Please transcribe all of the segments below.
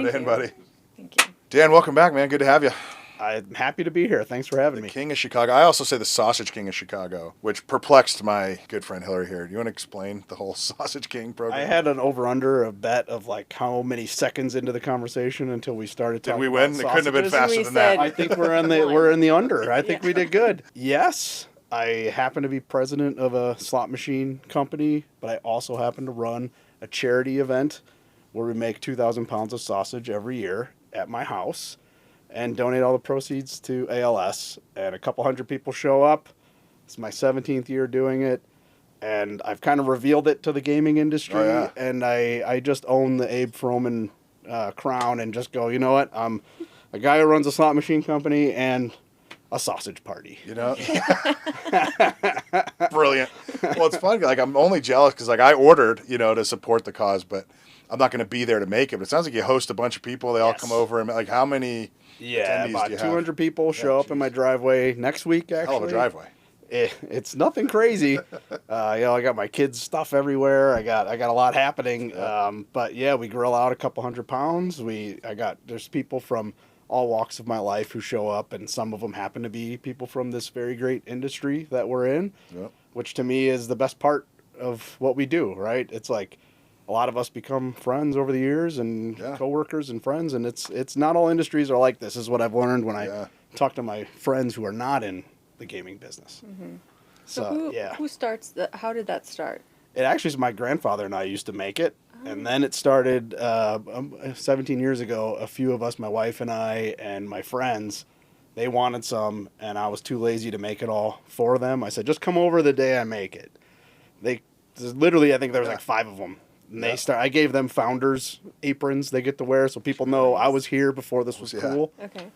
Jumping in, buddy. Thank you. Dan, welcome back, man. Good to have you. I'm happy to be here. Thanks for having me. King of Chicago. I also say the Sausage King of Chicago, which perplexed my good friend Hillary here. Do you want to explain the whole Sausage King program? I had an over-under, a bet of like how many seconds into the conversation until we started talking Did we win? about It couldn't have been sausages. faster We than that. said- I think we're in the under. I think we did good. Yes, I happen to be president of a slot machine company, but I also happen to run a charity event where we make 2,000 pounds of sausage every year at my house and donate all the proceeds to ALS. And a couple hundred people show up. It's my 17th year doing it. And I've kind of revealed it to the gaming industry. Oh, yeah. And I just own the Abe Froman crown and just go, you know what? I'm a guy who runs a slot machine company and a sausage party. You know? Brilliant. Well, it's funny. Like, I'm only jealous because, like, I ordered, to support the cause, but I'm not going to be there to make it. But it sounds like you host a bunch of people. They all come over. And, like, how many Yeah, attendees about do you 200 people show up in my driveway next week, actually. Hell of a driveway. It's nothing crazy. I got my kids' stuff everywhere. I got a lot happening. But yeah, we grill out a couple 100 pounds. There's people from all walks of my life who show up, and some of them happen to be people from this very great industry that we're in, which to me is the best part of what we do, right? It's like a lot of us become friends over the years and coworkers and friends, and it's not all industries are like this. Is what I've learned when I talk to my friends who are not in the gaming business. Mm-hmm. So who starts how did that start? It actually is my grandfather and I used to make it. And then it started 17 years ago. A few of us, my wife and I and my friends, they wanted some, and I was too lazy to make it all for them. I said, just come over the day I make it. Literally, I think there was like 5 of them. And I gave them founders aprons they get to wear so people know I was here before this was cool. Okay.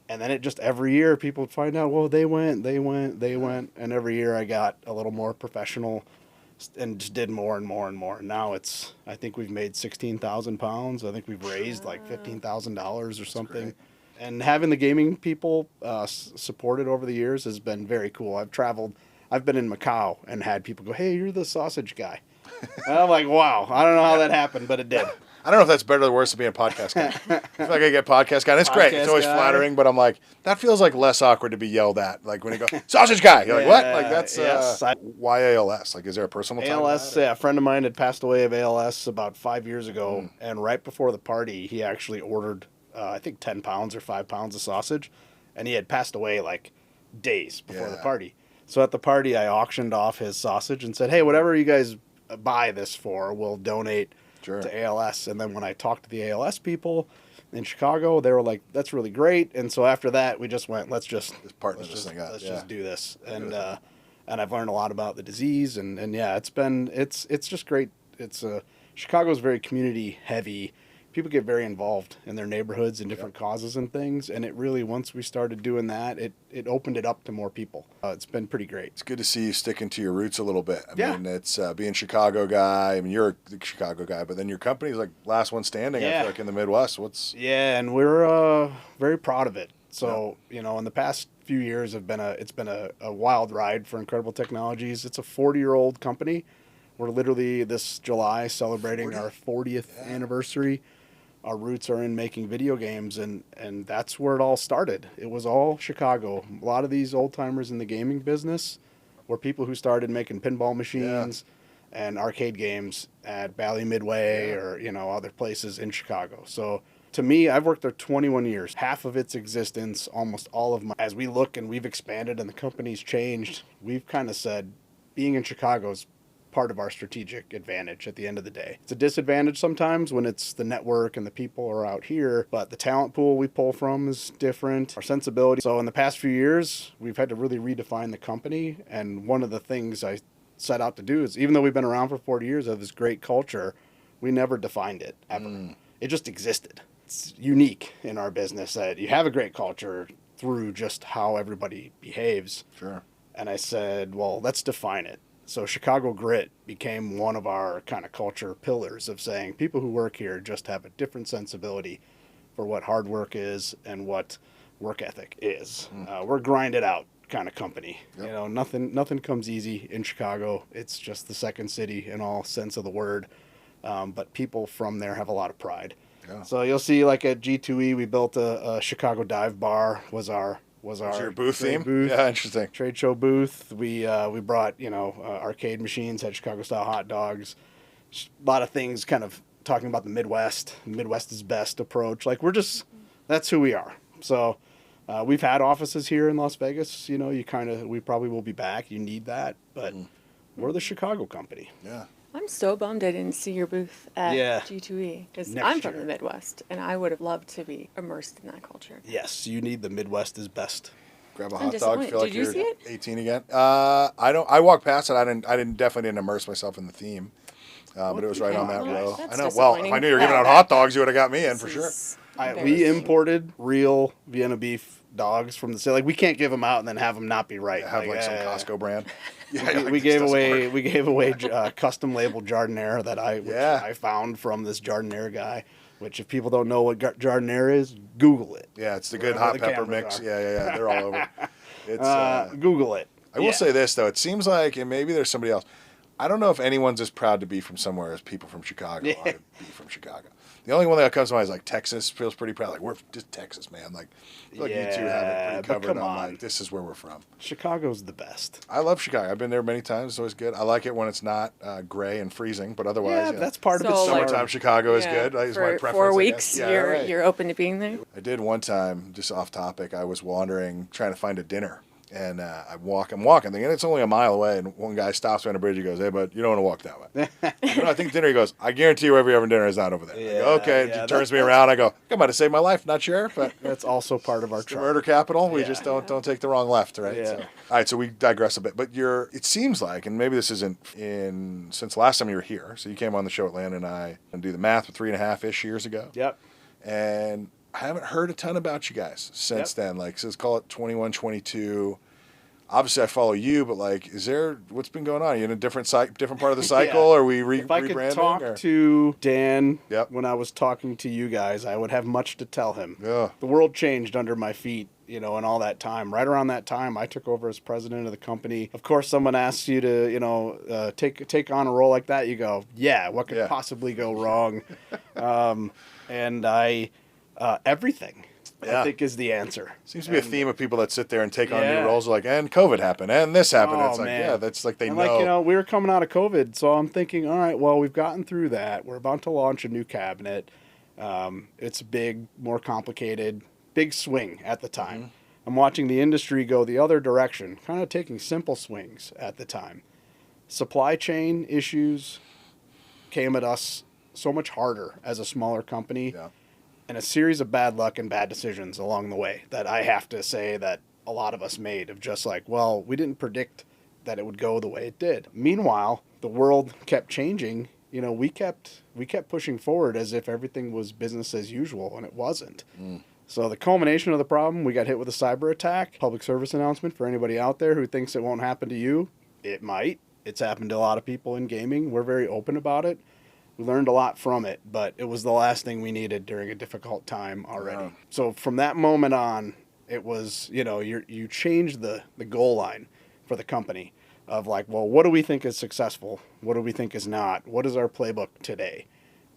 And then it just every year people would find out, well, they went. And every year I got a little more professional and just did more and more and more. And now I think we've made 16,000 pounds. I think we've raised like $15,000 or something. And having the gaming people supported over the years has been very cool. I've been in Macau and had people go, hey, you're the sausage guy. And I'm like, wow, I don't know how that happened, but it did. I don't know if that's better or worse to be a podcast guy. I feel like I get podcast guy. And it's great. It's always flattering, but I'm like, that feels like less awkward to be yelled at. Like when you go, sausage guy. You're like, what? Like that's why ALS? Like, is there a personal time? ALS, a friend of mine had passed away of ALS about 5 years ago. And right before the party, he actually ordered, I think 10 pounds or 5 pounds of sausage. And he had passed away like days before the party. So at the party, I auctioned off his sausage and said, hey, whatever you guys buy this for, we'll donate to ALS. And then when I talked to the ALS people in Chicago, they were like, that's really great. And so after that, we just went, let's just do this. And I've learned a lot about the disease. And it's just great. Chicago's very community heavy. People get very involved in their neighborhoods and different causes and things. And it really, once we started doing that, it opened it up to more people. It's been pretty great. It's good to see you sticking to your roots a little bit. I mean, it's being a Chicago guy. I mean, you're a Chicago guy, but then your company's like last one standing, I feel like, in the Midwest. And we're very proud of it. So, in the past few years it's been a wild ride for Incredible Technologies. It's a 40-year-old company. We're literally this July celebrating our 40th anniversary. Our roots are in making video games, and that's where it all started. It was all Chicago. A lot of these old-timers in the gaming business were people who started making pinball machines and arcade games at Bally Midway or, other places in Chicago. So to me, I've worked there 21 years. Half of its existence, almost all of as we look and we've expanded and the company's changed, we've kind of said being in Chicago is part of our strategic advantage at the end of the day. It's a disadvantage sometimes when it's the network and the people are out here, but the talent pool we pull from is different, our sensibility. So in the past few years, we've had to really redefine the company, and one of the things I set out to do is, even though we've been around for 40 years of this great culture, we never defined it, ever. It just existed. It's unique in our business that you have a great culture through just how everybody behaves. Sure. And I said, well, let's define it. So Chicago Grit became one of our kind of culture pillars of saying people who work here just have a different sensibility for what hard work is and what work ethic is. We're grinded out kind of company. Nothing comes easy in Chicago. It's just the second city in all sense of the word. But people from there have a lot of pride. Yeah. So you'll see like at G2E, we built a Chicago dive bar was our your booth trade theme? booth. Yeah, interesting. Trade show booth. We brought, arcade machines, had Chicago style hot dogs, a lot of things kind of talking about the Midwest. Midwest is best approach. Like that's who we are. So we've had offices here in Las Vegas. We probably will be back. You need that, but we're the Chicago company. Yeah. I'm so bummed I didn't see your booth at G2E because I'm from the Midwest and I would have loved to be immersed in that culture. Yes, you need the Midwest is best. Grab a hot dog. Feel like Did you see it? 18 again. I don't. I walked past it. I definitely didn't immerse myself in the theme, but it was right on that row. That's I know. Well, if I knew you were giving out hot dogs, you would have got me in for sure. We imported real Vienna beef dogs from the city. Like we can't give them out and then have them not be right. Yeah, have like some Costco brand. We gave away custom labeled Jardiniere that I found from this Jardiniere guy. Which, if people don't know what Jardiniere is, Google it. Yeah, it's the good hot pepper mix. Yeah. They're all over. It's Google it. I will say this though: it seems like, and maybe there's somebody else. I don't know if anyone's as proud to be from somewhere as people from Chicago are to be from Chicago. The only one that comes to mind is like Texas feels pretty proud. Like we're just Texas, man. Like I feel like you two have it pretty covered on like this is where we're from. Chicago's the best. I love Chicago. I've been there many times. It's always good. I like it when it's not gray and freezing, but otherwise, that's part of it. Summertime Chicago is good. Is my preference. 4 weeks, you're open to being there. I did one time, just off topic. I was wandering, trying to find a dinner. And I'm walking, thinking it's only a mile away. And one guy stops me on the bridge. He goes, "Hey, bud, you don't want to walk that way." I think dinner. He goes, "I guarantee you, every other dinner is not over there." I go, "Okay." He turns me around. I go, "I'm about to save my life. Not sure, but that's also part of our the murder capital. We just don't take the wrong left, right?" Yeah. So, all right. So we digress a bit, but it seems like, and maybe this isn't since last time you were here. So you came on the show, Atlanta, and I do the math, 3.5-ish years ago. Yep. And I haven't heard a ton about you guys since then. Like, so let's call it 21, 22. Obviously, I follow you, but like, what's been going on? Are you in a different part of the cycle? Or are we rebranding? If I could talk to Dan when I was talking to you guys, I would have much to tell him. Yeah. The world changed under my feet, and all that time. Right around that time, I took over as president of the company. Of course, someone asks you to, take on a role like that. You go, yeah, what could possibly go wrong? And everything. I think is the answer. Seems to be a theme of people that sit there and take on new roles. Like, and COVID happened, and this happened. Oh, it's like, man. that's like they know. Like, we were coming out of COVID, so I'm thinking, all right, well, we've gotten through that. We're about to launch a new cabinet. It's big, more complicated, big swing at the time. Mm-hmm. I'm watching the industry go the other direction, kind of taking simple swings at the time. Supply chain issues came at us so much harder as a smaller company. Yeah. And a series of bad luck and bad decisions along the way that I have to say that a lot of us made of just like, well, we didn't predict that it would go the way it did. Meanwhile, the world kept changing. We kept pushing forward as if everything was business as usual, and it wasn't. So the culmination of the problem, we got hit with a cyber attack. Public service announcement for anybody out there who thinks it won't happen to you. It might. It's happened to a lot of people in gaming. We're very open about it. We learned a lot from it, but it was the last thing we needed during a difficult time already. Wow. So from that moment on, it was, you change the goal line for the company of like, well, what do we think is successful? What do we think is not? What is our playbook today?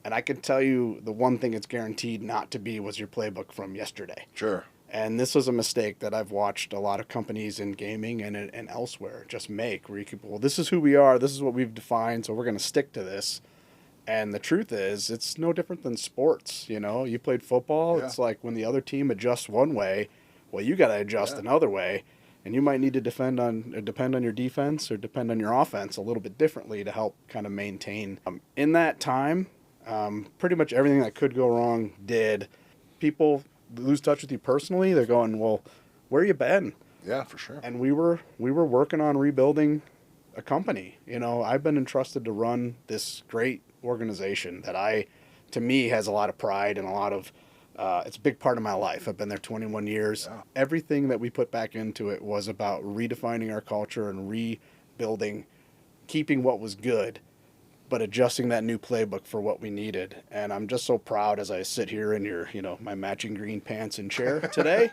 And I can tell you the one thing it's guaranteed not to be was your playbook from yesterday. Sure. And this was a mistake that I've watched a lot of companies in gaming and elsewhere just make, where you keep, well, this is who we are, this is what we've defined, so we're going to stick to this. And the truth is, it's no different than sports. You played football. It's like when the other team adjusts one way, well, you got to adjust another way, and you might need to depend on your defense or depend on your offense a little bit differently to help kind of maintain. In that time, pretty much everything that could go wrong did. People lose touch with you personally. They're going, well, where you been? Yeah, for sure. And we were working on rebuilding a company. I've been entrusted to run this great organization that to me has a lot of pride and a lot of it's a big part of my life. I've been there 21 years. Yeah. Everything that we put back into it was about redefining our culture and rebuilding, keeping what was good, but adjusting that new playbook for what we needed. And I'm just so proud as I sit here in your, my matching green pants and chair today.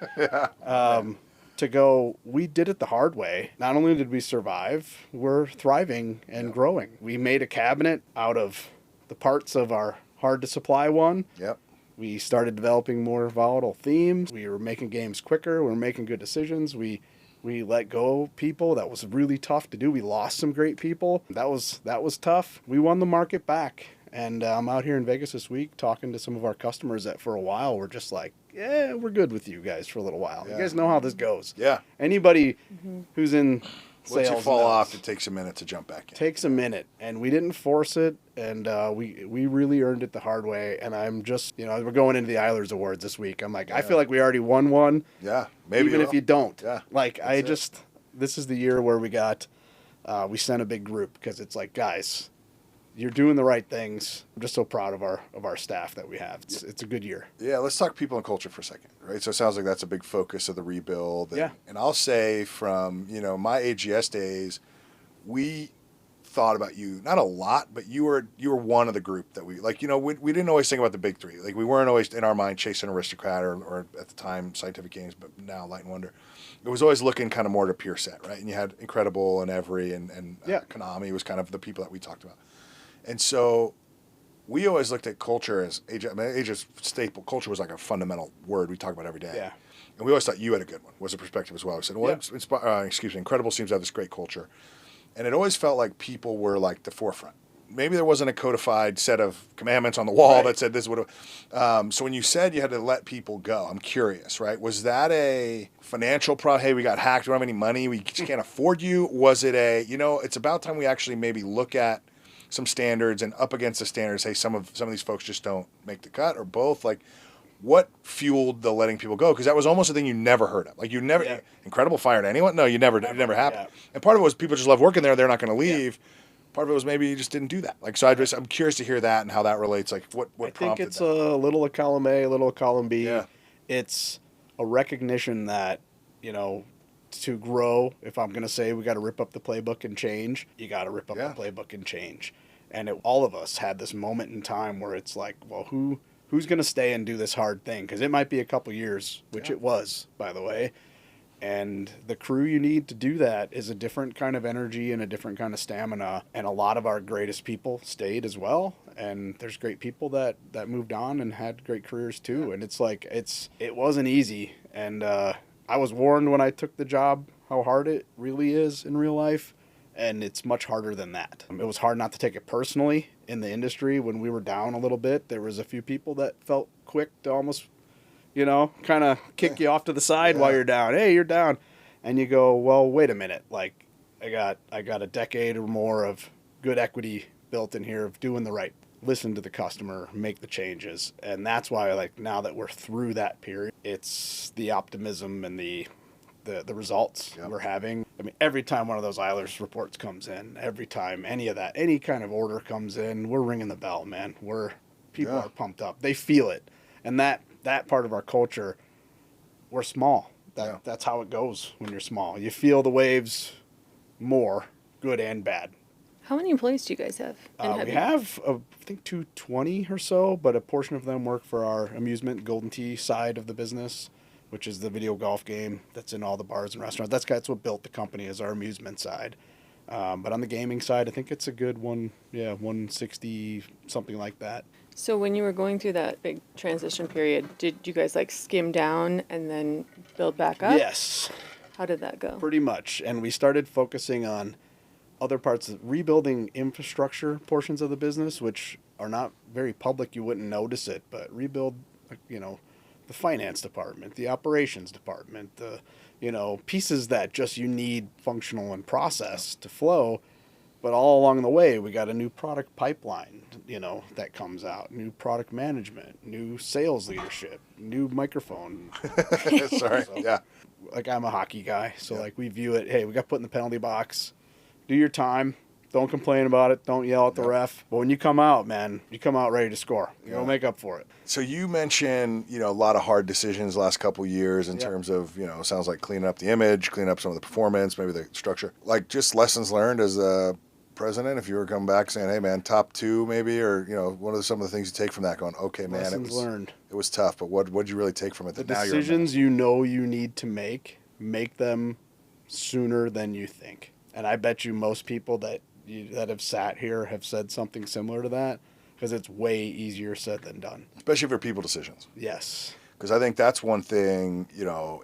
To go, we did it the hard way. Not only did we survive, we're thriving and growing. We made a cabinet out of the parts of our hard to supply one. Yep. We started developing more volatile themes. We were making games quicker. We were making good decisions. We let go of people. That was really tough to do. We lost some great people. That was tough. We won the market back. And I'm out here in Vegas this week talking to some of our customers that for a while were just like, yeah, we're good with you guys for a little while. Yeah. You guys know how this goes. Yeah. Anybody who's in sales, once you fall off, it takes a minute to jump back in. Takes a minute, and we didn't force it, and we really earned it the hard way. And I'm just, we're going into the Eilers Awards this week. I'm like, I feel like we already won one. Yeah, maybe even if you don't. Yeah, like this is the year where we sent a big group because it's like, guys, you're doing the right things. I'm just so proud of our staff that we have. It's a good year. Yeah, let's talk people and culture for a second, right? So it sounds like that's a big focus of the rebuild. And, yeah. And I'll say from, my AGS days, we thought about you, not a lot, but you were one of the group that we didn't always think about the big three. Like we weren't always in our mind chasing Aristocrat or at the time Scientific Games, but now Light and Wonder. It was always looking kind of more to peer set, right? And you had Incredible and Every and Konami was kind of the people that we talked about. And so we always looked at culture as AJ's staple. Culture was like a fundamental word we talk about every day. Yeah. And we always thought you had a good one, was a perspective as well. We said, Incredible seems to have this great culture. And it always felt like people were like the forefront. Maybe there wasn't a codified set of commandments on the wall that said this would have. So when you said you had to let people go, I'm curious, right? Was that a financial problem? Hey, we got hacked. We don't have any money. We just can't afford you. Was it it's about time we actually maybe look at some standards and up against the standards, hey, some of these folks just don't make the cut, or both? Like, what fueled the letting people go? Because that was almost a thing you never heard of. Like, you never, Incredible fired anyone? No, it never happened. Yeah. And part of it was people just love working there. They're not going to leave. Yeah. Part of it was maybe you just didn't do that. Like, so I'm curious to hear that and how that relates. Like, what prompted that? I think it's a little of column A, a little of column B. Yeah. It's a recognition that, to grow, if I'm going to say we got to rip up the playbook and change, you got to rip up the playbook and change. And all of us had this moment in time where it's like, well, who's going to stay and do this hard thing? Because it might be a couple years, which it was, by the way. And the crew you need to do that is a different kind of energy and a different kind of stamina. And a lot of our greatest people stayed as well. And there's great people that moved on and had great careers too. And it's like, it wasn't easy. And I was warned when I took the job how hard it really is in real life. And it's much harder than that. It was hard not to take it personally in the industry. When we were down a little bit, there was a few people that felt quick to almost, kind of kick you off to the side while you're down. Hey, you're down. And you go, well, wait a minute. Like, I got a decade or more of good equity built in here of doing the right, listen to the customer, make the changes. And that's why, like, now that we're through that period, it's the optimism and the results we're having. I mean, every time one of those Eilers reports comes in, every time any kind of order comes in, we're ringing the bell, man. People are pumped up. They feel it. And that part of our culture, we're small. That's how it goes when you're small. You feel the waves more, good and bad. How many employees do you guys have? We have, I think, 220 or so, but a portion of them work for our amusement Golden Tee side of the business, which is the video golf game that's in all the bars and restaurants. That's what built the company, is our amusement side. But on the gaming side, I think it's a good 160, something like that. So when you were going through that big transition period, did you guys skim down and then build back up? Yes. How did that go? Pretty much. And we started focusing on other parts of rebuilding infrastructure portions of the business, which are not very public. You wouldn't notice it, but rebuild, the finance department, the operations department, the, pieces that just you need functional and process to flow. But all along the way, we got a new product pipeline, that comes out, new product management, new sales leadership, new microphone. Sorry. Yeah. Like, I'm a hockey guy. So we view it, hey, we got put in the penalty box. Do your time. Don't complain about it. Don't yell at the ref. But when you come out, man, you come out ready to score. You'll make up for it. So you mentioned, a lot of hard decisions the last couple of years in terms of, it sounds like cleaning up the image, cleaning up some of the performance, maybe the structure. Like, just lessons learned as a president, if you were coming back saying, hey, man, top two maybe, or, what are some of the things you take from that going, okay, man, lessons learned. It was tough, but what'd you really take from it? The decisions you need to make them sooner than you think. And I bet you most people that have sat here have said something similar to that. because it's way easier said than done. Especially for people decisions. Yes. Because I think that's one thing,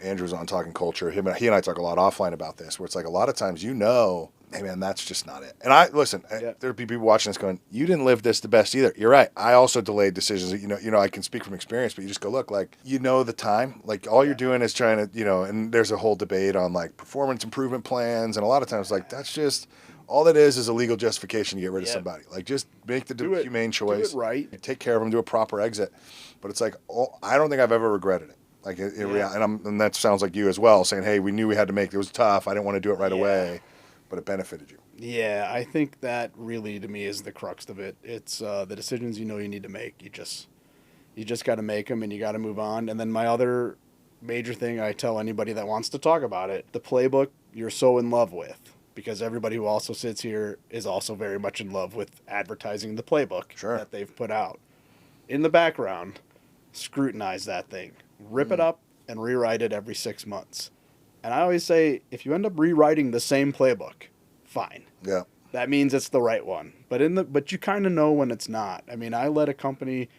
Andrew's on Talking Culture. He and I talk a lot offline about this, where it's like a lot of times, hey man, that's just not it. And there'd be people watching this going, you didn't live this the best either. You're right. I also delayed decisions. I can speak from experience, but you just go, look, like, the time, like all you're doing is trying to, and there's a whole debate on like performance improvement plans. And a lot of times like, that's just, all that is a legal justification to get rid of somebody. Like just make the humane choice. Do it right. Take care of them, do a proper exit. But it's like, I don't think I've ever regretted it. Like and that sounds like you as well, saying, hey, we knew we had to make it. It was tough. I didn't want to do it right away. But it benefited you. Yeah, I think that really, to me, is the crux of it. It's the decisions you need to make. You just got to make them, and you got to move on. And then my other major thing I tell anybody that wants to talk about it, the playbook you're so in love with, because everybody who also sits here is also very much in love with advertising the playbook that they've put out. In the background, scrutinize that thing. Rip it up and rewrite it every 6 months. And I always say, if you end up rewriting the same playbook, fine. Yeah. That means it's the right one. But you kind of know when it's not. I mean, I led a company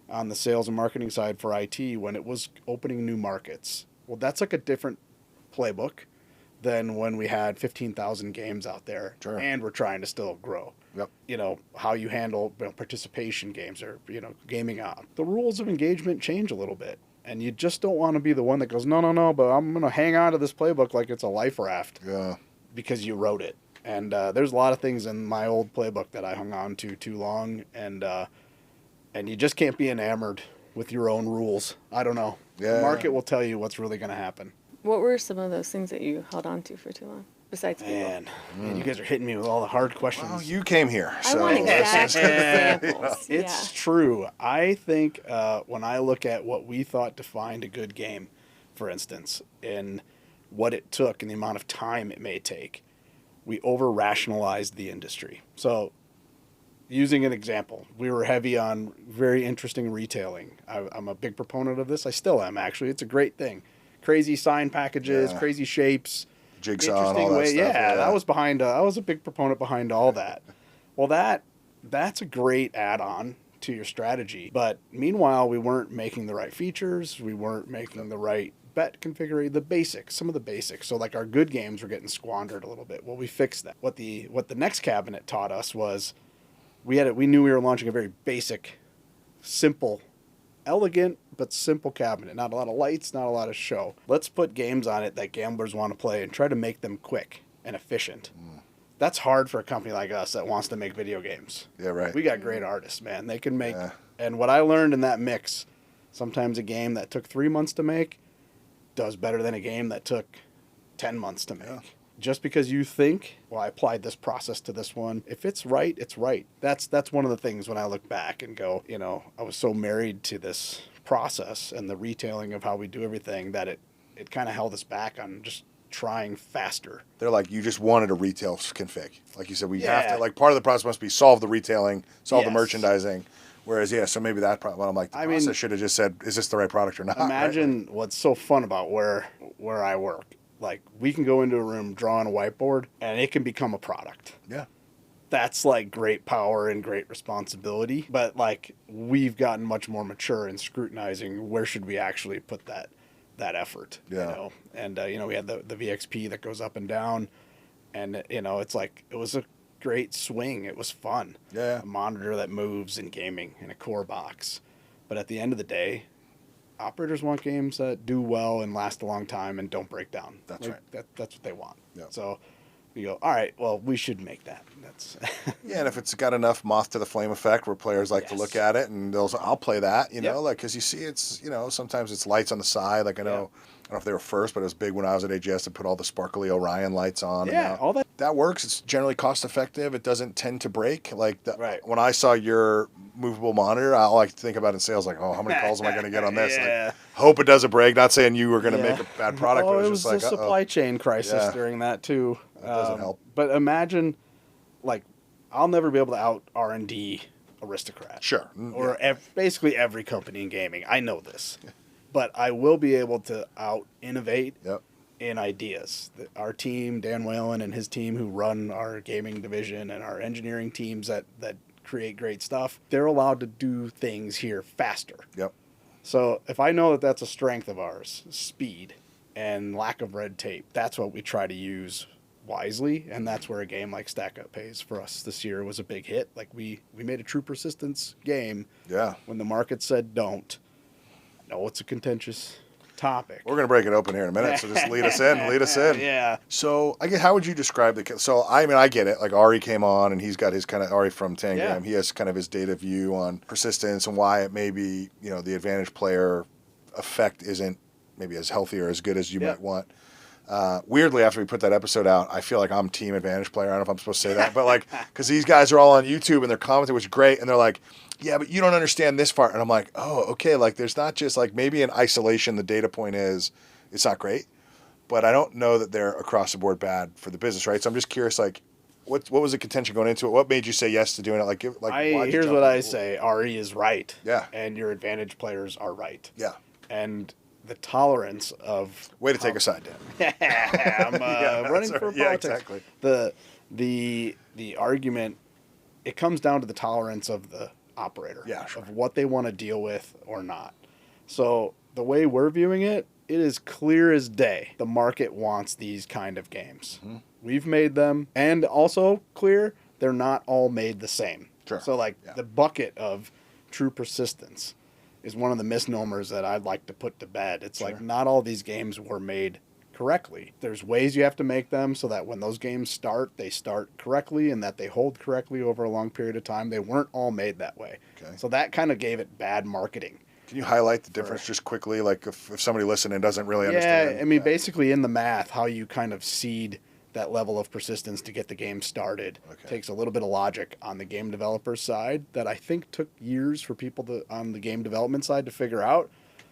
on the sales and marketing side for IT when it was opening new markets. Well, that's like a different playbook than when we had 15,000 games out there and we're trying to still grow. Yep. How you handle participation games or, gaming on. The rules of engagement change a little bit. And you just don't want to be the one that goes, no, but I'm going to hang on to this playbook like it's a life raft. Yeah. Because you wrote it. And there's a lot of things in my old playbook that I hung on to too long. And you just can't be enamored with your own rules. I don't know. Yeah. The market will tell you what's really going to happen. What were some of those things that you held on to for too long? Besides people. Man, you guys are hitting me with all the hard questions. Well, you came here. I want exact examples. It's true. I think when I look at what we thought defined a good game, for instance, and what it took and the amount of time it may take, we over-rationalized the industry. So, using an example, we were heavy on very interesting retailing. I'm a big proponent of this. I still am, actually. It's a great thing. Crazy sign packages, crazy shapes. Jigsaw and all that stuff. Yeah, that was behind. I was a big proponent behind all that. Well, that's a great add-on to your strategy. But meanwhile, we weren't making the right features. We weren't making the right bet configuration, some of the basics. So like our good games were getting squandered a little bit. Well, we fixed that. What the next cabinet taught us was we knew we were launching a very basic, simple, elegant but simple cabinet. Not a lot of lights, not a lot of show. Let's put games on it that gamblers want to play and try to make them quick and efficient. That's hard for a company like us that wants to make video games. Yeah, right. We got great artists, man. They can make. And what I learned in that mix, sometimes a game that took 3 months to make does better than a game that took 10 months to make. Yeah. Just because you think, well, I applied this process to this one. If it's right, it's right. That's one of the things when I look back and go, I was so married to this process and the retailing of how we do everything that it kind of held us back on just trying faster. They're like, you just wanted a retail config. Like you said, we have to, like, part of the process must be solve the retailing, solve the merchandising. Whereas, so maybe that problem, I'm like, the process should have just said, is this the right product or not? Imagine what's so fun about where I work. Like, we can go into a room, draw on a whiteboard, and it can become a product. Yeah. That's, like, great power and great responsibility. But, like, we've gotten much more mature in scrutinizing where should we actually put that effort. Yeah. And, we had the VXP that goes up and down. And, it's like, it was a great swing. It was fun. Yeah. A monitor that moves in gaming in a core box. But at the end of the day, operators want games that do well and last a long time and don't break down. That's right. That's what they want. Yeah. So we go, all right, well, we should make that. That's and if it's got enough moth to the flame effect where players like to look at it and I'll play that, like, because you see it's, sometimes it's lights on the side. Like I don't know if they were first, but it was big when I was at AGS to put all the sparkly Orion lights on. Yeah, all that. That works. It's generally cost effective. It doesn't tend to break. Like when I saw your movable monitor, I like to think about in sales like, oh, how many calls am I going to get on this? Like, hope it doesn't break. Not saying you were going to make a bad product, but it was just like, a supply chain crisis during that too. That doesn't help. But imagine, like, I'll never be able to out R&D Aristocrat. Sure. Or basically every company in gaming. I know this. But I will be able to out innovate in ideas. Our team, Dan Whalen and his team who run our gaming division and our engineering teams that create great stuff. They're allowed to do things here faster. Yep. So if I know that that's a strength of ours, speed and lack of red tape, that's what we try to use wisely, and that's where a game like Stack Up pays for us this year was a big hit. Like we made a true persistence game. Yeah. When the market said don't. I know it's a contentious topic. We're going to break it open here in a minute, so just lead us in. Yeah. So, I guess, how would you describe so, I mean, I get it. Like, Ari came on, and he's got his kind of, Ari from Tangram, Yeah. he has kind of his data view on persistence and why it may be, the advantage player effect isn't maybe as healthy or as good as you might want. Weirdly, after we put that episode out, I feel like I'm team advantage player. I don't know if I'm supposed to say that, but like, because these guys are all on YouTube and they're commenting, which is great, and they're like, yeah, but you don't understand this part. And I'm like, oh, okay, like there's not just like maybe in isolation the data point is it's not great, but I don't know that they're across the board bad for the business, right? So I'm just curious, like, what was the contention going into it? What made you say yes to doing it? Here's what I say: Ari is right, yeah, and your advantage players are right, yeah, and the tolerance of way to take a side, Dan. I'm running for politics. Yeah, exactly. The argument, it comes down to the tolerance of the operator, of what they want to deal with or not. So the way we're viewing it, it is clear as day. The market wants these kind of games. Mm-hmm. We've made them, and also clear, they're not all made the same. Sure. So the bucket of true persistence is one of the misnomers that I'd like to put to bed. It's like not all these games were made correctly. There's ways you have to make them so that when those games start, they start correctly and that they hold correctly over a long period of time. They weren't all made that way. Okay. So that kind of gave it bad marketing. Can you highlight the difference just quickly, like if somebody listening doesn't really understand? Yeah, I mean, basically in the math, how you kind of seed that level of persistence to get the game started takes a little bit of logic on the game developer side that I think took years for people on the game development side to figure out.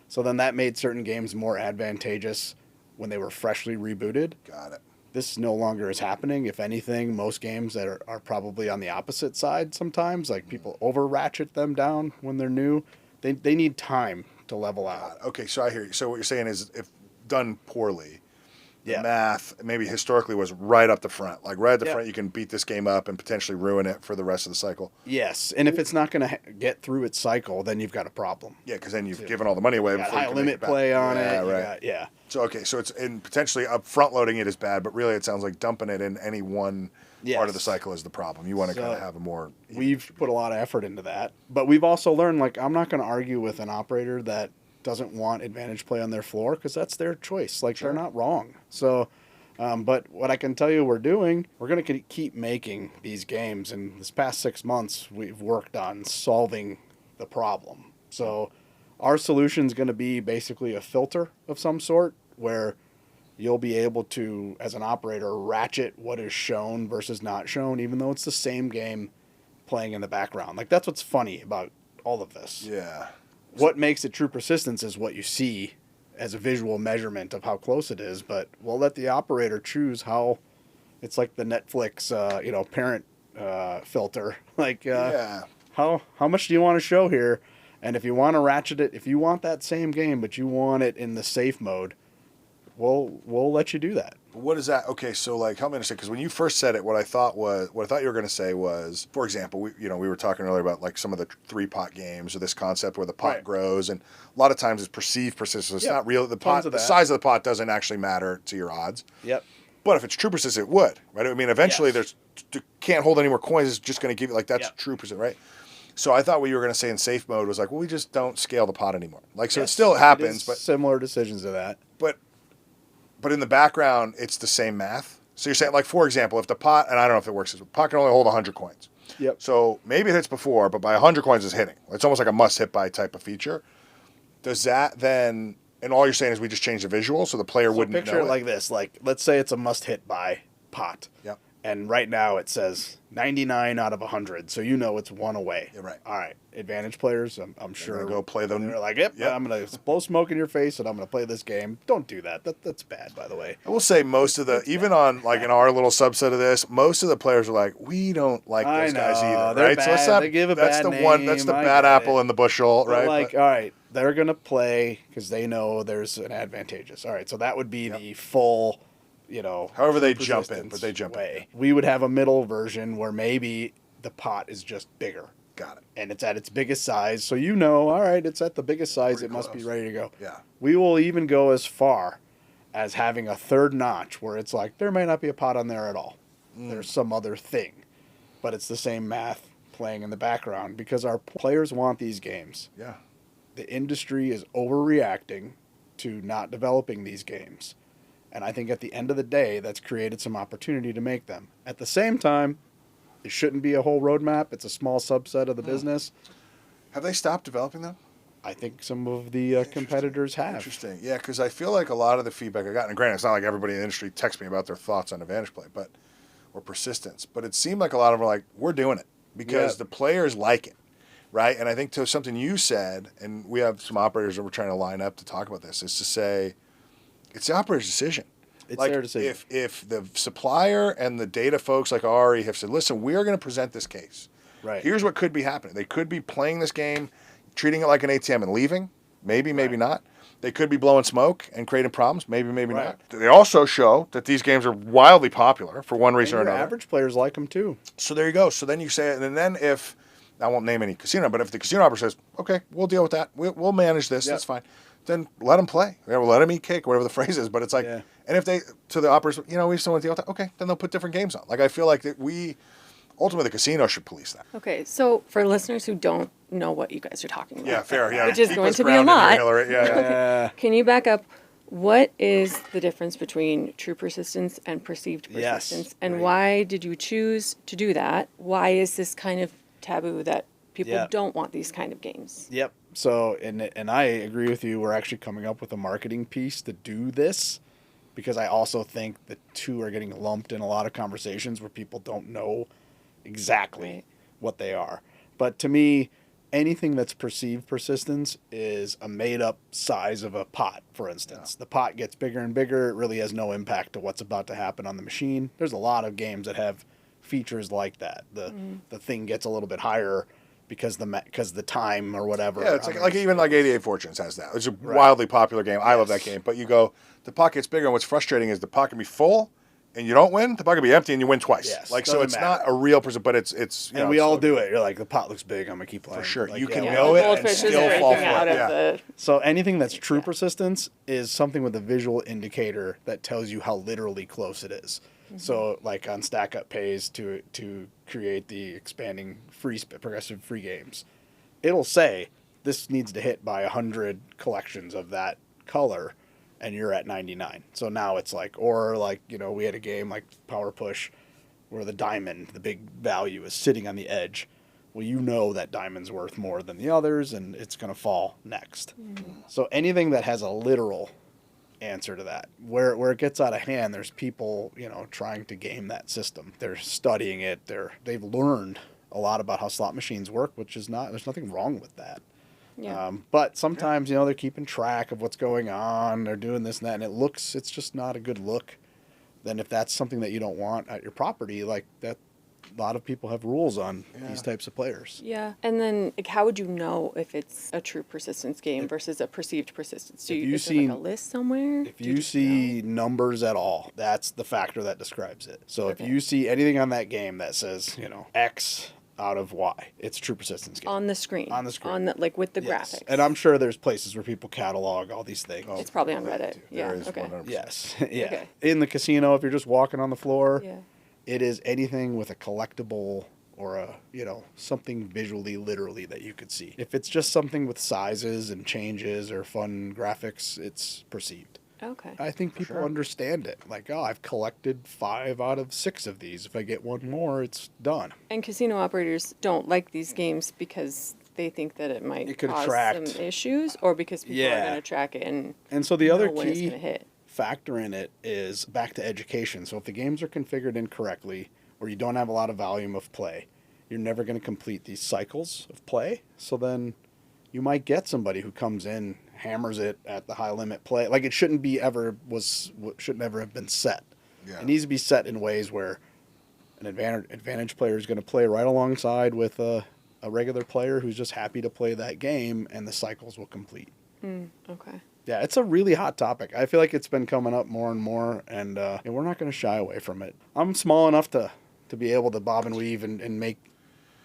So then that made certain games more advantageous when they were freshly rebooted. Got it. This no longer is happening. If anything, most games that are probably on the opposite side sometimes, like people over-ratchet them down when they're new. They need time to level out. Okay, so I hear you. So what you're saying is if done poorly, the math maybe historically was right up the front. Like right at the front, you can beat this game up and potentially ruin it for the rest of the cycle. Yes, and if it's not going to get through its cycle, then you've got a problem. Yeah, because then you've given all the money away. Got high limit play on it. Right. So so it's potentially up front loading it is bad, but really it sounds like dumping it in any one part of the cycle is the problem. You want to kind of have a more. We've put a lot of effort into that, but we've also learned I'm not going to argue with an operator that doesn't want advantage play on their floor because that's their choice. They're not wrong. So, but what I can tell you we're doing, we're going to keep making these games. And this past 6 months, we've worked on solving the problem. So our solution is going to be basically a filter of some sort where you'll be able to, as an operator, ratchet what is shown versus not shown, even though it's the same game playing in the background. That's what's funny about all of this. Yeah. What makes it true persistence is what you see as a visual measurement of how close it is, but we'll let the operator choose how. It's like the Netflix, parent filter. How much do you want to show here? And if you want to ratchet it, if you want that same game, but you want it in the safe mode, we'll let you do that. What is that? Okay, so help me understand, because when you first said it, what I thought you were going to say was, for example, we were talking earlier about some of the 3-pot games or this concept where the pot grows, and a lot of times it's perceived persistence. It's not real. The size of the pot doesn't actually matter to your odds. Yep. But if it's true persistence, it would, right? I mean, eventually can't hold any more coins. It's just going to give you that's true persistence, right? So I thought what you were going to say in safe mode was we just don't scale the pot anymore. So it still happens, but similar decisions to that. But in the background, it's the same math. So you're saying, for example, if the pot, and I don't know if it works, the pot can only hold 100 coins. Yep. So maybe it hits before, but by 100 coins it's hitting. It's almost like a must-hit-by type of feature. Does that then, and all you're saying is we just change the visual so the player wouldn't know picture it like this. Let's say it's a must-hit-by pot. Yep. And right now it says 99 out of 100, so it's one away. Yeah, right. All right. Advantage players, I'm sure. They're going to go play them. They're like, I'm going to blow smoke in your face and I'm going to play this game. Don't do that. That's bad, by the way. I will say most of even on, in our little subset of this, most of the players are like, we don't like those guys either, they're right? Bad. So they give a bad name. That's the bad apple in the bushel, right? All right, they're going to play because they know there's an advantageous. All right, so that would be the full... however they jump in, but they jump way. in. We would have a middle version where maybe the pot is just bigger. Got it. And it's at its biggest size. So all right, it's at the biggest size. Pretty it must close. be ready to go. Yeah. We will even go as far as having a third notch where it's like there may not be a pot on there at all. There's some other thing. But it's the same math playing in the background because our players want these games. Yeah. The industry is overreacting to not developing these games. And I think at the end of the day, that's created some opportunity to make them. At the same time, it shouldn't be a whole roadmap. It's a small subset of the business. Have they stopped developing them? I think some of the competitors have. Interesting. Yeah, because I feel like a lot of the feedback I got, and granted, it's not like everybody in the industry texts me about their thoughts on Advantage Play, or persistence, but it seemed like a lot of them were like, we're doing it because the players like it, right? And I think to something you said, and we have some operators that we're trying to line up to talk about this, is to say it's the operator's decision. It's like their decision. If the supplier and the data folks like Ari have said, listen, we are going to present this case. Right. Here's what could be happening. They could be playing this game, treating it like an ATM and leaving. Maybe not. They could be blowing smoke and creating problems. Maybe not. They also show that these games are wildly popular for one reason or another. Average players like them too. So there you go. So then you say it, and then if, I won't name any casino, but if the casino operator says, okay, we'll deal with that. We'll manage this. That's fine. Then let them play. We'll let them eat cake, whatever the phrase is. But it's like, and if they, to the operators, we just don't want to deal with that. Okay, then they'll put different games on. Like I feel like that ultimately the casino should police that. Okay, so for listeners who don't know what you guys are talking about. Yeah, fair. Yeah, which is going to be a lot. Yeah. Can you back up? What is the difference between true persistence and perceived persistence? And why did you choose to do that? Why is this kind of taboo that people don't want these kind of games? Yep. So, and I agree with you. We're actually coming up with a marketing piece to do this because I also think the two are getting lumped in a lot of conversations where people don't know exactly what they are. But to me, anything that's perceived persistence is a made-up size of a pot, for instance. The pot gets bigger and bigger. It really has no impact to what's about to happen on the machine. There's a lot of games that have features like that. The thing gets a little bit higher because the time or whatever. Yeah, it's like even like 88 Fortunes has that. It's a wildly popular game. I love that game. But you go, the pot gets bigger, and what's frustrating is the pot can be full, and you don't win. The pot can be empty, and you win twice. Yes, so it's not a real person, but it's. And we all do it. You're like, the pot looks big. I'm gonna keep playing. For sure, like, you can know it and still fall for it. So anything that's true persistence is something with a visual indicator that tells you how literally close it is. So, like on Stack Up Pays to create the expanding progressive free games, it'll say this needs to hit by 100 collections of that color, and you're at 99. So now it's like, we had a game like Power Push where the diamond, the big value, is sitting on the edge. Well, that diamond's worth more than the others, and it's going to fall next. So anything that has a literal answer to that, where it gets out of hand, there's people trying to game that system. They're studying it. They've learned a lot about how slot machines work, there's nothing wrong with that. But sometimes they're keeping track of what's going on. They're doing this and that, and it's just not a good look. Then if that's something that you don't want at your property, like that, a lot of people have rules on these types of players. Yeah. And then how would you know if it's a true persistence game versus a perceived persistance? Is there like a list somewhere? If you see numbers at all, that's the factor that describes it. So if you see anything on that game that says, X out of Y, it's true persistence game. On the screen. With the graphics. And I'm sure there's places where people catalog all these things. It's probably on Reddit. There is okay. 100%. Yes. Okay. In the casino, if you're just walking on the floor, it is anything with a collectible or something visually, literally that you could see. If it's just something with sizes and changes or fun graphics, it's perceived. Okay. I think people understand it. Like, I've collected 5 out of 6 of these. If I get one more, it's done. And casino operators don't like these games because they think that it might cause some issues, or because people are going to track it and so the other when it's going to hit. Factor in it is back to education. So if the games are configured incorrectly, or you don't have a lot of volume of play, you're never going to complete these cycles of play. So then you might get somebody who comes in, hammers it at the high limit play. Like it shouldn't ever have been set. It needs to be set in ways where an advantage player is going to play right alongside with a regular player who's just happy to play that game, and the cycles will complete. Okay. Yeah, it's a really hot topic. I feel like it's been coming up more and more, and we're not going to shy away from it. I'm small enough to be able to bob and weave and make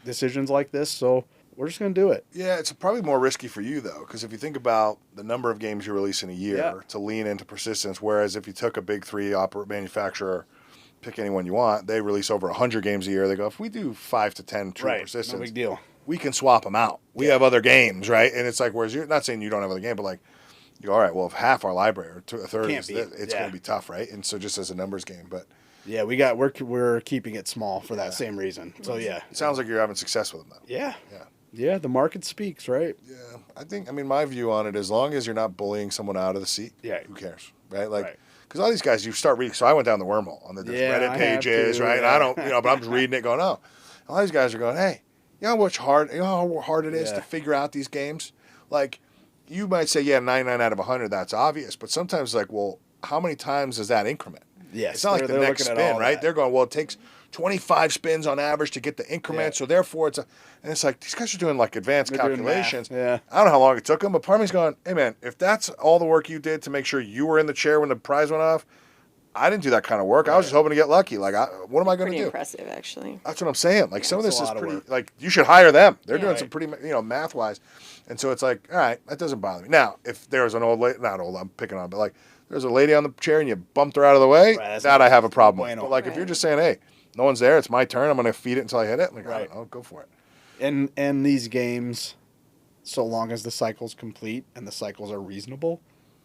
decisions like this, so we're just going to do it. Yeah, it's probably more risky for you, though, because if you think about the number of games you release in a year to lean into persistence, whereas if you took a big three manufacturer, pick anyone you want, they release over 100 games a year. They go, if we do 5 to 10 true persistence, no big deal. We can swap them out. We have other games, right? And it's like, whereas you're not saying you don't have other game, but like, you go, all right, well, if half our library or a third, it's going to be tough, right? And so just as a numbers game, but yeah, we're keeping it small for that same reason. So yeah, it sounds like you're having success with them, though. Yeah. The market speaks, right? Yeah, my view on it, as long as you're not bullying someone out of the seat, who cares, right? Like, because all these guys, you start reading. So I went down the wormhole on the Reddit pages, right? And I don't, but I'm just reading it, going, oh, all these guys are going, hey, you know how hard it is to figure out these games? Like, you might say, 99 out of 100, that's obvious. But sometimes, like, well, how many times does that increment? Yes. It's not like the next spin, right? They're going, well, it takes 25 spins on average to get the increment, so therefore and it's like, these guys are doing, like, advanced calculations. I don't know how long it took them, but part of me's going, hey, man, if that's all the work you did to make sure you were in the chair when the prize went off, I didn't do that kind of work. I was just hoping to get lucky. Like, what am I going to do? Pretty impressive, actually. That's what I'm saying. Like, some of this is pretty, like, you should hire them. They're doing some pretty, math-wise. And so it's like, all right, that doesn't bother me. Now, if there's an old lady, not old, I'm picking on, but like, there's a lady on the chair and you bumped her out of the way, that I have a problem with. But like, if you're just saying, hey, no one's there, it's my turn, I'm going to feed it until I hit it, like, I don't know, go for it. And these games, so long as the cycle's complete and the cycles are reasonable,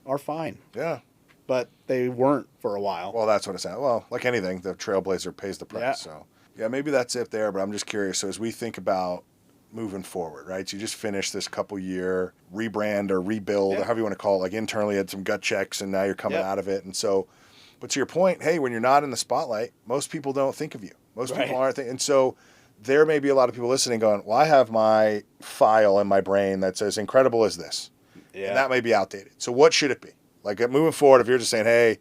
are fine. Yeah. But they weren't for a while. Well, that's what it's at. Well, like anything, the trailblazer pays the price. So, maybe that's it there, but I'm just curious. So as we think about moving forward, right? So you just finished this couple-year rebrand or rebuild, or however you want to call it. Like, internally, you had some gut checks, and now you're coming out of it. And so, but to your point, hey, when you're not in the spotlight, most people don't think of you. Most people aren't thinking. And so there may be a lot of people listening going, well, I have my file in my brain that says incredible is this. Yeah. And that may be outdated. So what should it be? Like, moving forward, if you're just saying, hey,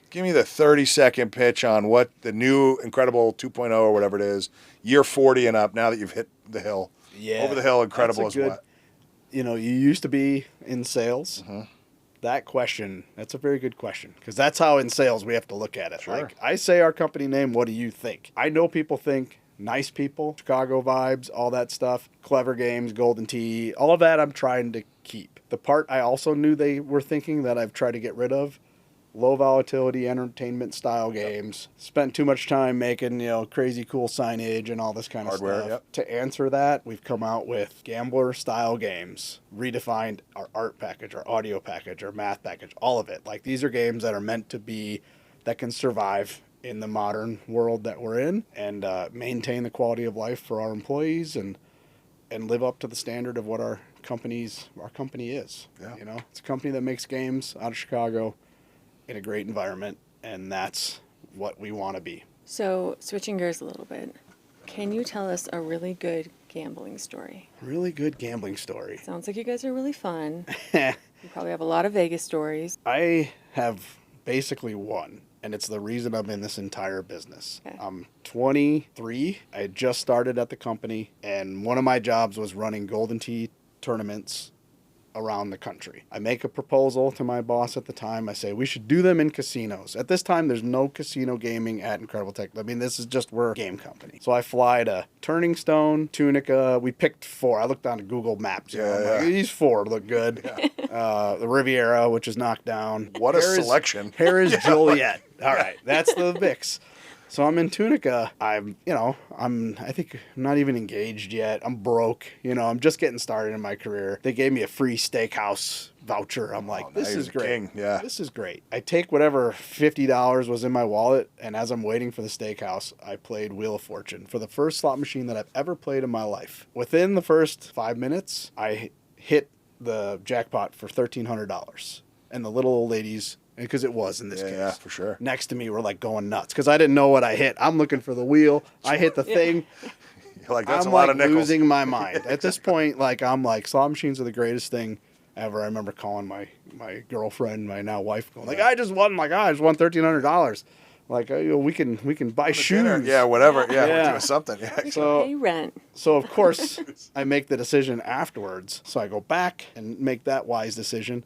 give me the 30-second pitch on what the new Incredible 2.0 or whatever it is, year 40 and up, now that you've hit the hill. Yeah. Over the hill, Incredible is what? You used to be in sales. Mm-hmm. That question, that's a very good question, because that's how in sales we have to look at it. Sure. Like, I say our company name, what do you think? I know people think nice people, Chicago vibes, all that stuff, clever games, golden tee, all of that I'm trying to keep. The part I also knew they were thinking that I've tried to get rid of, low volatility entertainment style games. Spent too much time making, crazy cool signage and all this kind of stuff. Yep. To answer that, we've come out with gambler style games, redefined our art package, our audio package, our math package, all of it. Like, these are games that are meant to be, that can survive in the modern world that we're in, and maintain the quality of life for our employees and live up to the standard of what our company is. Yeah. It's a company that makes games out of Chicago in a great environment, and that's what we want to be. So, switching gears a little bit, can you tell us a really good gambling story? Really good gambling story. Sounds like you guys are really fun. You probably have a lot of Vegas stories. I have basically one, and it's the reason I'm in this entire business. Okay. I'm 23. I had just started at the company, and one of my jobs was running Golden Tee tournaments around the country. I make a proposal to my boss at the time. I say, we should do them in casinos. At this time, there's no casino gaming at Incredible Tech. I mean, this is just, we're a game company. So I fly to Turning Stone, Tunica. We picked 4. I looked on Google Maps. Like, these 4 look good. Yeah. The Riviera, which is knocked down. What a selection. Harrah's Joliet. All right, that's the mix. So I'm in Tunica. I think I'm not even engaged yet. I'm broke. I'm just getting started in my career. They gave me a free steakhouse voucher. I'm like, this is great. King. Yeah. This is great. I take whatever $50 was in my wallet, and as I'm waiting for the steakhouse, I played Wheel of Fortune for the first slot machine that I've ever played in my life. Within the first 5 minutes, I hit the jackpot for $1,300. And the little old ladies, because it was in this case. Yeah, for sure. Next to me were like going nuts because I didn't know what I hit. I'm looking for the wheel. I hit the thing. You're like, that's a lot of nickels. I'm losing my mind. At this point, I'm like, slot machines are the greatest thing ever. I remember calling my girlfriend, my now wife, going like, I just won $1,300. Like, we can buy shoes. Dinner. Yeah, whatever. Yeah, we're doing something. Yeah. So pay rent. So of course I make the decision afterwards. So I go back and make that wise decision.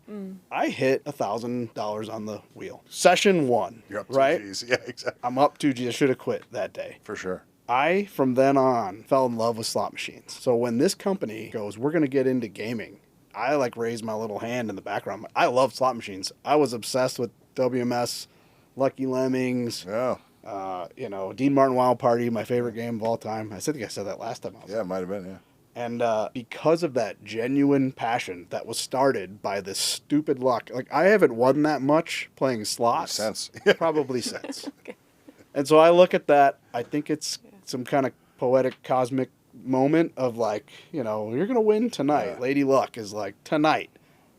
I hit $1,000 on the wheel. Session 1. You're up 2 right? G's. Yeah, exactly. I'm up 2 G's. I should have quit that day. For sure. I, from then on, fell in love with slot machines. So when this company goes, we're going to get into gaming, I like raised my little hand in the background. I love slot machines. I was obsessed with WMS, Lucky Lemmings, Dean Martin Wild Party, my favorite game of all time. I think I said that last time. It might have been, yeah. And because of that genuine passion that was started by this stupid luck, like I haven't won that much playing slots. Probably since. Okay. And so I look at that, I think it's some kind of poetic cosmic moment of like, you're going to win tonight. Yeah. Lady Luck is like tonight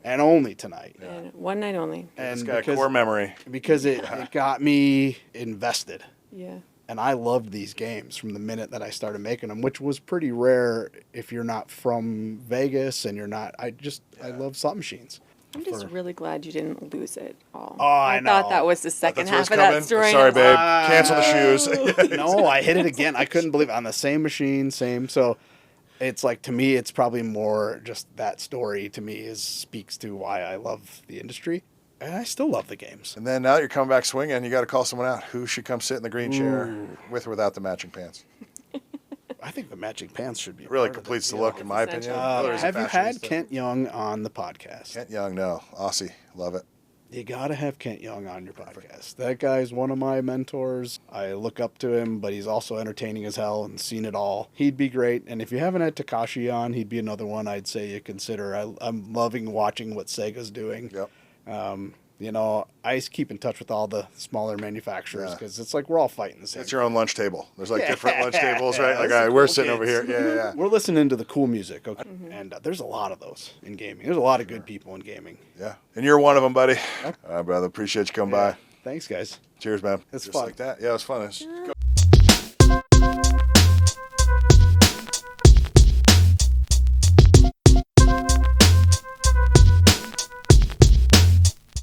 and only tonight. Yeah. And one night only. And it's got a core memory. Because it got me invested. Yeah. And I loved these games from the minute that I started making them, which was pretty rare if you're not from Vegas and you're not. I love slot machines. I'm just really glad you didn't lose it all. Oh, I know. Thought that was the second half of that story. Sorry, babe. Cancel the shoes. No, I hit it again. I couldn't believe it. On the same machine, same. So it's like, to me, it's probably more just that story to me speaks to why I love the industry. And I still love the games. And then now that you're coming back swinging, you got to call someone out. Who should come sit in the green chair with or without the matching pants? I think the matching pants should be. It really completes the look, in my opinion. Have you had Kent Young on the podcast? Kent Young, no. Aussie. Love it. You got to have Kent Young on your podcast. That guy's one of my mentors. I look up to him, but he's also entertaining as hell and seen it all. He'd be great. And if you haven't had Takashi on, he'd be another one I'd say you consider. I'm loving watching what Sega's doing. Yep. I keep in touch with all the smaller manufacturers because it's like we're all fighting the same. It's your own lunch table. There's like different lunch tables, right? Like, we're sitting over here. Yeah. We're listening to the cool music, okay? And there's a lot of those in gaming. There's a lot of good people in gaming. Yeah, and you're one of them, buddy. All right, brother. Appreciate you coming by. Thanks, guys. Cheers, man. It's Just fun. like that. Yeah, it was fun.